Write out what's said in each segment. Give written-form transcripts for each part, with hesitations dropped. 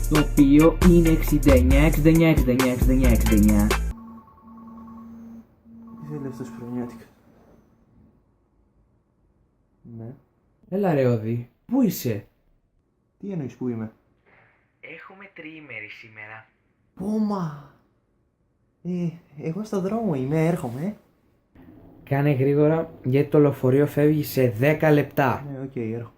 το οποίο είναι 69, 69, 69, 69, 69. Τι θέλει αυτός χρονιάτικα? Ναι. Έλα ρε Όδη, πού είσαι? Τι εννοείς που είμαι? Έχουμε τριήμερη σήμερα. Πόμα! Εγώ στο δρόμο είμαι, έρχομαι. Κάνε γρήγορα γιατί το λεωφορείο φεύγει σε 10 λεπτά. Ναι, οκ, έρχομαι.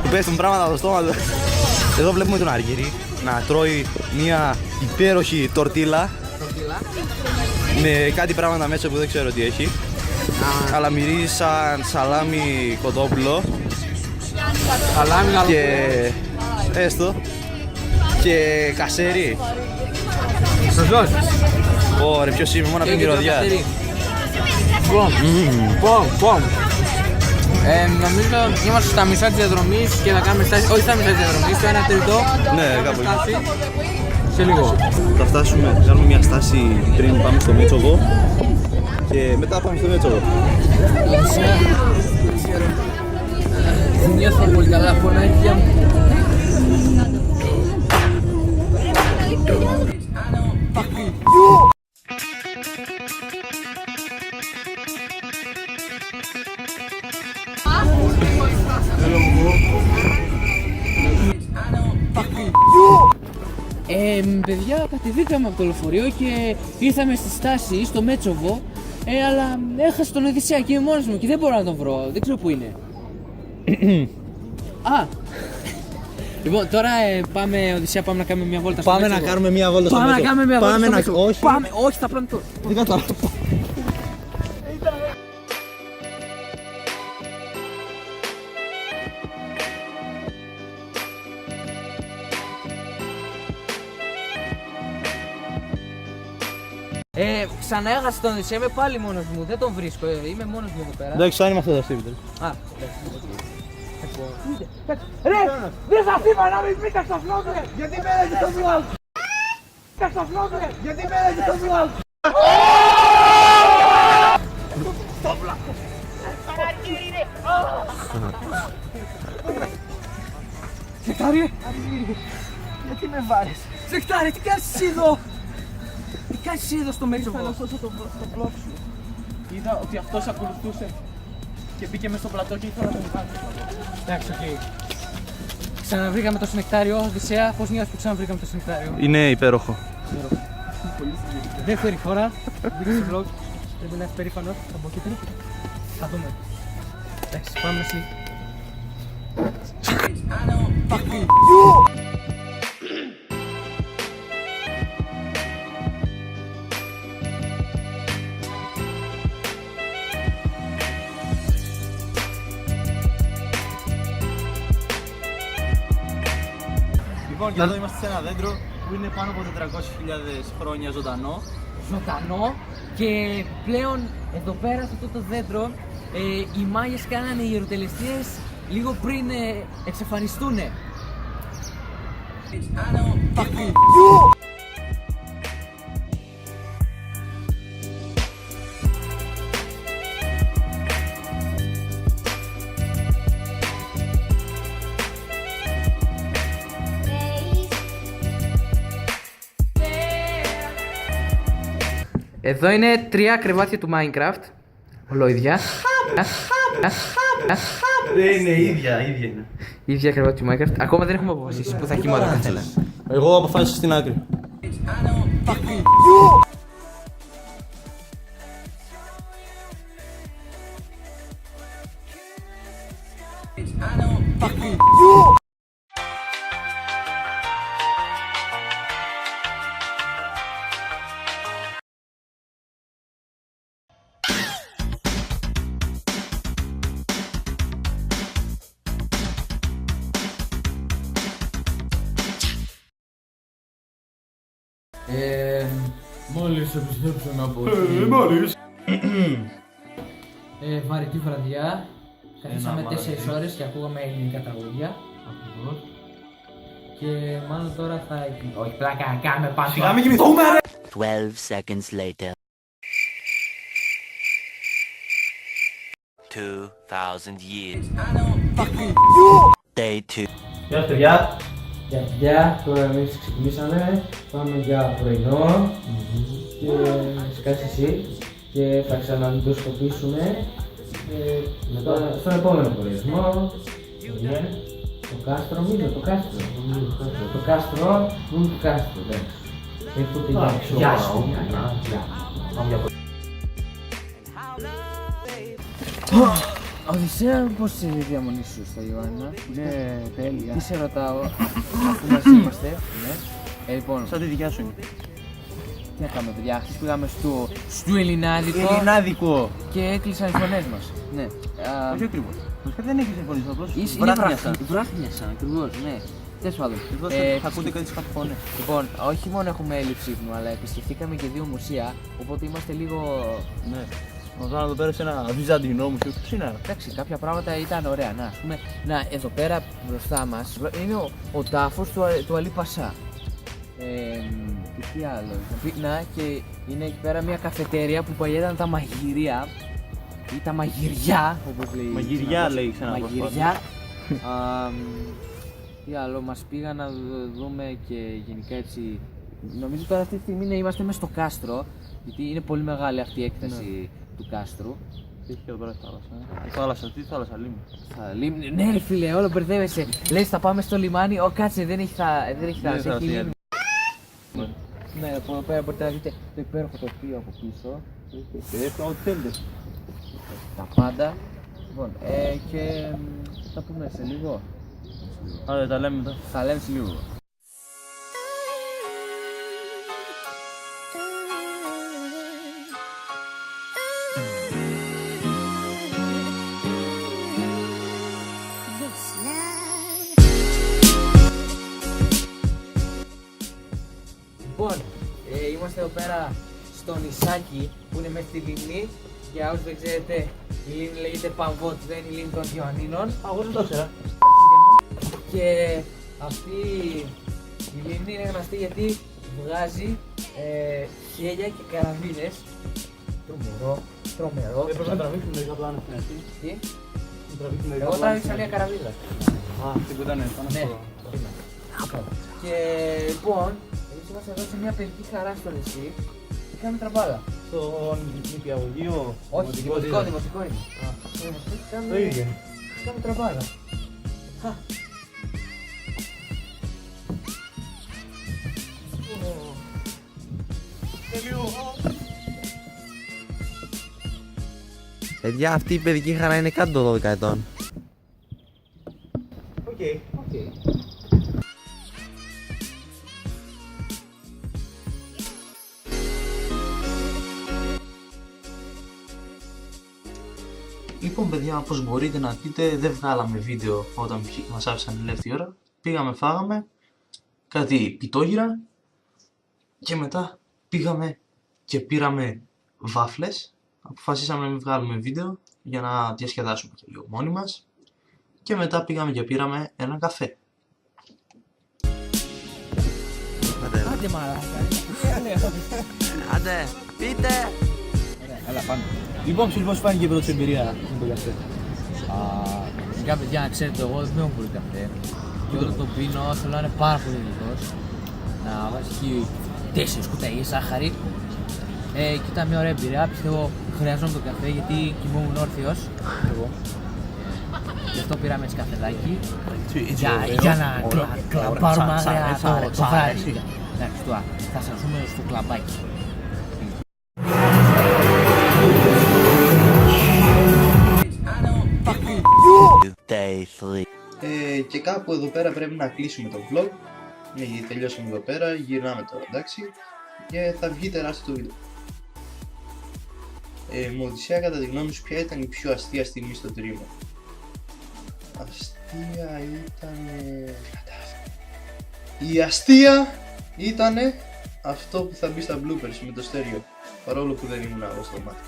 Του πέφτουν πράγματα στο στόμα του. Εδώ βλέπουμε τον Αργύρι να τρώει μια υπέροχη τορτίλα με κάτι πράγματα μέσα που δεν ξέρω τι έχει, αλλά μυρίζει σαν σαλάμι κοτόπουλο και έστω και κασέρι. Σωστός. Ωραία, ποιος είμαι, μόνο να πει μυρωδιά. Πομ. Νομίζω είμαστε στα μισά της διαδρομής και θα κάνουμε στάση, όχι στα μισά της διαδρομής, στο 1 τρίτο. Ναι, κάπου εκεί. Σε λίγο. Θα φτάσουμε, θα κάνουμε μια στάση πριν πάμε στο Μέτσοβο και μετά πάμε στο Μέτσοβο. Δεν νιώθω πολύ καλά, πονάει η κοιλιά μου. Παιδιά, κατεβήκαμε από το λεωφορείο και ήρθαμε στη στάση στο Μέτσοβο, αλλά έχασα τον Οδυσσέα και είμαι μόνος μου και δεν μπορώ να τον βρω, δεν ξέρω που είναι. Α! Λοιπόν, τώρα πάμε, Οδυσσέα, πάμε να κάνουμε μια βόλτα στο Μέτσοβο. Πάμε να κάνουμε μια βόλτα στο Πάμε Μέτσοβο. να κάνουμε μια βόλτα στο Μέτσοβο. Όχι. Πάμε, όχι, θα πρέπει να το... Δεν κατάλαβα. Ξανά έχασα τον Οδυσσέα, είμαι πάλι μόνος μου, δεν τον βρίσκω, είμαι μόνος μου εδώ πέρα. Εντάξει, αν είμαστε εδώ στο Α, ρε, δεν σας είπα να μην πείτε στο vlog, ρε! Γιατί μένετε στο vlog! Πείτε στο vlog, ρε! Γιατί μένετε στο vlog! Στο vlog! Παραγγείλει, ρε! Σεκτάρι! Γιατί με βάρες! Σεκτάρι, τι κάνεις εσύ εδώ! Τι κάνεις εσύ εδώ στο Μέτσοβο! Ήθελα να σώσω το vlog σου. Είδα ότι αυτός ακολουθούσε και μπήκε μέσα στο πλατό και ήθελα να τον κάνω. Εντάξει, οκ. Ξαναβρήκαμε το συνεκτάριο, Οδυσσέα, πώς νιώθεις που ξαναβρήκαμε το συνεκτάριο? Είναι υπέροχο. Δεύτερη φορά, δείξε vlog, πρέπει να είσαι περήφανος, θα πω και τρίτη. Θα δούμε. Εντάξει, πάμε εσύ. Λοιπόν, και εδώ είμαστε σε ένα δέντρο που είναι πάνω από 400.000 χρόνια ζωντανό. Ζωντανό και πλέον εδώ πέρα σε αυτό το δέντρο οι Μάγες κάνανε ιεροτελεστίες λίγο πριν εξαφανιστούνε. Εδώ είναι 3 κρεβάτια του Minecraft. Ολόιδια. Δεν είναι ίδια είναι. Ίδια κρεβάτια του Minecraft. Ακόμα δεν έχουμε αποφασίσει που θα κοιμάται ο καθένας. Εγώ αποφάσισα στην άκρη. Μόλις επιστρέψαμε από βαρετή βραδιά. Καθίσαμε 4 ώρες και ακούγαμε ελληνικά τραγούδια. Ακριβώς. Και μάλλον τώρα θα... Όχι πλάκα, κάμε πάνω. Σιγά μην κοιμηθούμε ρε! 12 seconds later. 2,000 years. Day 2. Γεια παιδιά. Για παιδιά, τώρα εμείς ξεκινήσαμε, πάμε για πρωινό και σκάσεις εσύ και θα ξαναντοσκοπήσουμε στον επόμενο προορισμό. Το κάστρο, νομίζω, το κάστρο. Το κάστρο, το κάστρο, εντάξει. Γεια σου. Οδυσσέα, πώς είναι η διαμονή σου στα Ιωάννα? Ναι, τέλεια. Τι σε ρωτάω, αφού μαζί είμαστε, ναι. Λοιπόν, Σαν τη δικιά σου είναι. τι να κάνουμε παιδιά, χθες πήγαμε στο Ελληνάδικο Ελληνάδικο. και έκλεισαν οι φωνές μας. Ναι. Όχι ακριβώς. Βασικά δεν έχει συμφωνήσει απλώς. Βράχνιασαν. Βράχνιασαν, ακριβώς, ναι. Τέλος πάντων. Θα ακούτε κάτι φωνές. Λοιπόν, όχι μόνο έχουμε έλλειψη ύπνου, αλλά επισκεφτήκαμε και 2 μουσεία, οπότε είμαστε λίγο... Ναι. Μας βάλαμε εδώ πέρα σε ένα βυζαντινό μουσείο. Ποιος είναι? Εντάξει, κάποια πράγματα ήταν ωραία. Να, ας πούμε, εδώ πέρα μπροστά μας είναι ο τάφος του Αλή Πασά. Και τι άλλο. Να, και είναι εκεί πέρα μια καφετέρια που παλιά ήταν τα μαγειρία. Ή τα μαγειριά, όπως λέει. Μαγειριά λέει ξανά. Μαγειριά. Τι άλλο, μας πήγαν να δούμε και γενικά έτσι. Νομίζω τώρα αυτή τη στιγμή είμαστε μες στο κάστρο, γιατί είναι πολύ μεγάλη αυτή η έκταση του κάστρου. Τι έχει εδώ πέρα θάλασσα? Θάλασσα, τι θάλασσα, λίμνη. Ναι ρε φίλε, όλο μπερδεύεσαι. Λες θα πάμε στο λιμάνι, κάτσε δεν έχει θάλασσα, έχει λίμνη. Ναι, από εδώ πέρα μπορείτε να δείτε το υπέροχο τοπίο από πίσω. Ό,τι θέλετε. Τα πάντα. Λοιπόν, και θα πούμε σε λίγο. Άρα τα λέμε μετά. Θα λέμε σε λίγο. Λοιπόν, είμαστε εδώ πέρα στο νησάκι που είναι μέσα στη λίμνη. Για όσους δεν ξέρετε, η λίμνη λέγεται Παμβότ, δεν είναι η λίμνη των Ιωαννίνων. Εγώ δεν το ήξερα. Και αυτή η λίμνη είναι γνωστή γιατί βγάζει χέλια και καραβίνες. Τρομερό. Πρέπει να τραβήξουμε μερικά πλάνα στην αρχή. Τι? Εγώ Εγώ τράβηξα μια καραβίδα. αυτή που ήταν πάνω Ναι. στο... Και λοιπόν, εμείς είμαστε εδώ σε μια παιδική χαρά στο νησί και κάνουμε τραμπάλα. Στον νηπιαγωγείο. Όχι, δημοτικό είναι. Το ίδιο. Κάνουμε τραμπάλα. Παιδιά, αυτή η παιδική χαρά είναι κάτω των 12 ετών. Οκ. Λοιπόν παιδιά, όπως μπορείτε να δείτε, δεν βγάλαμε βίντεο όταν μας άφησαν ελεύθερη ώρα. Πήγαμε, φάγαμε κάτι πιτόγυρα και μετά πήγαμε και πήραμε βάφλες. Αποφασίσαμε να μην βγάλουμε βίντεο για να διασκεδάσουμε και λίγο μόνοι μας. Και μετά πήγαμε και πήραμε ένα καφέ. Άντε μαλάκα. Άντε, πείτε! Έλα πάμε. Λοιπόν, πώς φάνηκε η πρώτη εμπειρία με τον καφέ? Φυσικά παιδιά, να ξέρετε, εγώ δεν πίνω πολύ καφέ. Και όταν το πίνω θέλω να είναι πάρα πολύ γλυκός. Να βάζει 4 κουταλιές ζάχαρη Και ήταν μια ωραία εμπειρία. Πιστεύω χρειαζόμουν τον καφέ γιατί κοιμόμουν όρθιος. Εγώ. Γι' αυτό πήραμε έτσι καφεδάκι. Για να κλαμπάρουμε άγρια το βράδυ. Εντάξει, τώρα θα σας δούμε στο κλαμπάκι. Day 3. Και κάπου εδώ πέρα πρέπει να κλείσουμε το vlog. Ναι, γιατί τελειώσαμε εδώ πέρα, γυρνάμε τώρα, εντάξει. Και θα βγει τεράστιο το βίντεο. Μωδησία, κατά τη γνώμη σου, ποια ήταν η πιο αστεία στιγμή στο τρίμηνο? Αστεία ήτανε... Η αστεία ήτανε αυτό που θα μπει στα bloopers με το στέρεο. Παρόλο που δεν ήμουν εγώ στο μάτι.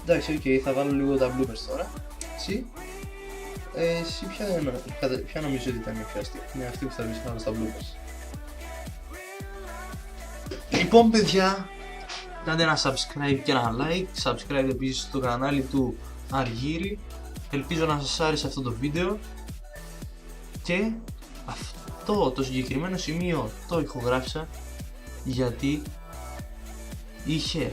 Εντάξει, οκ, θα βάλω λίγο τα bloopers τώρα. Εσύ ποια νομίζω ότι ήταν η πιο αστεία? Είναι αυτή που θα βρεις πάνω στα bloopers. Λοιπόν παιδιά, κάντε ένα subscribe και ένα like. Subscribe επίσης στο κανάλι του Αργύρη. Ελπίζω να σας άρεσε αυτό το βίντεο. Και αυτό το συγκεκριμένο σημείο το ηχογράφησα γιατί είχε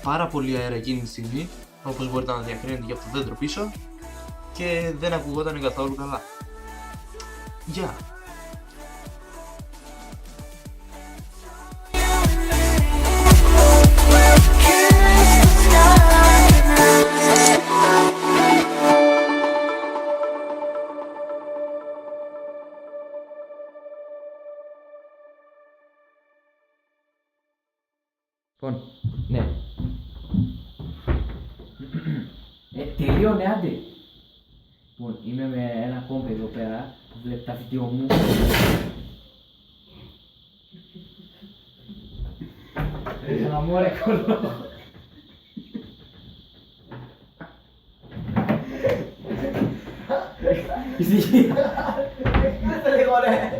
πάρα πολύ αέρα εκείνη τη στιγμή, όπως μπορείτε να διακρίνετε και από το δέντρο πίσω, και δεν ακουγόταν καθόλου καλά. Γεια! Λοιπόν, ναι. Τελείωνε, άντε. Λοιπόν, είμαι με ένα κόμπε εδώ πέρα που βλέπει τα βίντεο μου. Έλα μωρέ κολλό. Ησυχία. Κάτσε λίγο ρε.